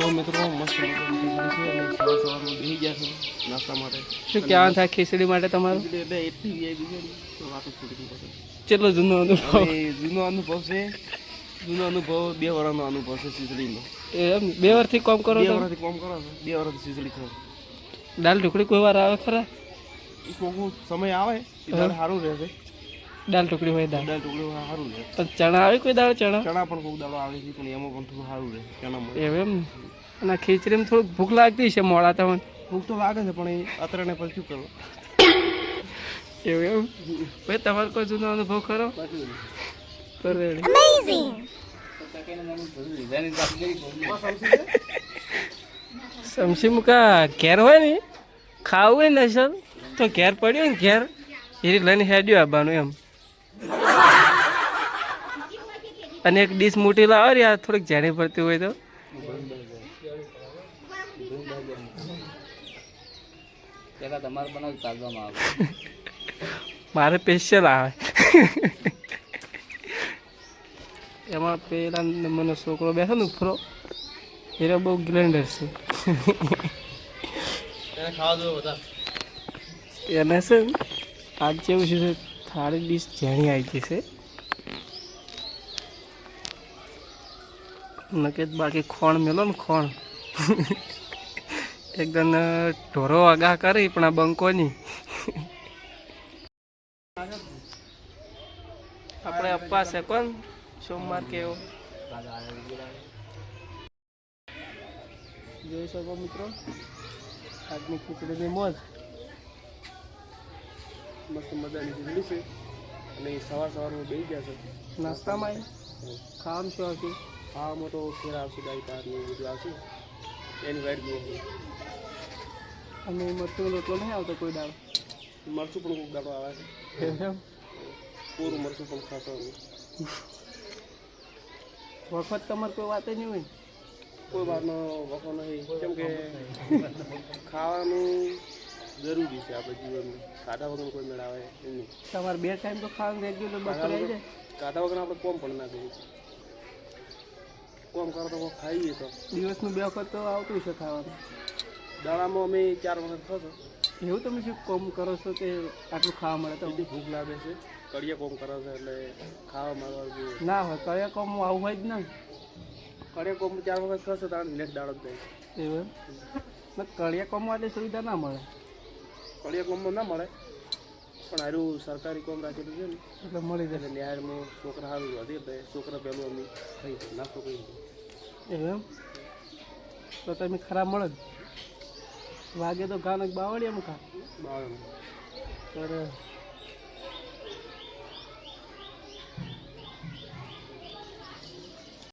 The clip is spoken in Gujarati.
જો મિત્રો મસ્ત મજાની ખીચડી છે અને સવાર સવારમાં બેસી ગયા છે નાસ્તા માટે. શું કહેવાનું થાય ખીચડી માટે તમારું? ખીચડી એટલે એટલી વીઆઈપી છે ને તો વાત જ છૂટી પડે. કેટલો જૂનો અનુભવ? હવે જૂનો અનુભવ છે, જૂનો અનુભવ 2 વર્ષનો અનુભવ છે ખીચડીનો. એમ 2 વર્ષથી કામ કરો 2 છો? વર્ષથી કામ કરો છો, 2 વર્ષથી ખીચડી ખાવ. દાલ ઢોકળી કોઈ વાર આવે ખરા? એ કોઈક સમય આવે એ દાળ સારું રહેશે. દાલ ઢોકળી હોય દાળ ટુકડી સારું રહે. પણ ચણા આવે કોઈ દાળ? ચણા ચણા પણ કોઈક દાડો આવે છે પણ એમાં પણ થોડું સારું રહે ચણામાં. એવું એમ ને? અને આ ખીચડીમાં થોડુંક ભૂખ લાગતી છે મોડા તમને? ભૂખ તો લાગે છે પણ એ અત્યારે પછી શું કરવું. એવું એમ? ભાઈ તમારો કોઈ જૂનો અનુભવ ખરો? તો રેડી. સમસી મુકા ઘેર હોય ને ખાવું હોય ને સર તો ઘેર પડ્યો ને ઘેર એ લઈને હેડ્યું આવવાનું એમ. અને એક ડીશ મોટી લાવો યાર થોડીક જાણી પડતી હોય તો. મારે સ્પેશિયલ આવે. એમાં પેલા નંબરનો છોકરો બેઠો ને ઉપરો એ બહુ ગ્લેન્ડર છે. એને છે આજ જેવું છે થાળી ડીશ જાણી આવી ગઈ છે. નકે બાકી ખોણ મેલો ને ખોણ એકદમ ઢોરો આગા કરી પણ આ બંકો નહીં. આપણે અપ્પા છે કોણ સોમવાર કેવો જોઈ શકો મિત્રો આજની ખીચડીની મોજ. મસ્ત મજાની ખીચડી છે અને સવાર સવારમાં બેસી ગયા છે નાસ્તામાં ખાવાનું શું આવશે? ખાવામાં તો ફેર આવશે દાળ ભાત ને બધું આવશે એની વાઈટ જોવો. અને મરચું રોટલો નહીં આવતો કોઈ દાળ? મરચું પણ કોઈક દાડો આવે છે. એમ? પૂરું મરચું પણ ખાશો વખત તમારે કોઈ વાત નહીં હોય? કોઈ વાતનો વખો નહીં કેમ કે ખાવાનું જરૂરી છે આપણે જીવનમાં. ખાધા વગર કોઈ મેળાવે એમ નહીં. તમારે 2 ટાઈમ તો ખાવાનું રેગ્યુલર બપોરે આવી જાય? ખાધા વગર આપણે કોમ પણ ના કરીએ. કોમ કરો તો ખાઈએ તો દિવસનું 2 વખત તો આવતું છે ખાવાનું. દાડામાં અમે 4 વખત ખાશો. એવું તમે શું કોમ કરો છો કે આટલું ખાવા મળે તો? એટલી ભૂખ લાગે છે કડિયા કોમ કરે છે એટલે ખાવા મારવા જોઈએ. ના હોય કયા કોમ આવું હોય જ ને. કડિયા કોમ 4 વખત ખાશો તો નેક્સ્ટ દાડો જ જાય. એવું એમ? કડિયા કોમમાં એટલે સુવિધા ના મળે? કડિયા કોમમાં ના મળે પણ હારું સરકારી કોમ રાખેલું છે ને એટલે મળી જાય. એટલે નિહાળમાં છોકરા સારું હતી એટલે છોકરા પહેલું અમે ખાઈ નાસ્તો કરી દીધો. એવું એમ? તો તમે ખરાબ મળે જ વાગે તો ગાનક બાવળી એમ ખા. બાવળમાં અરે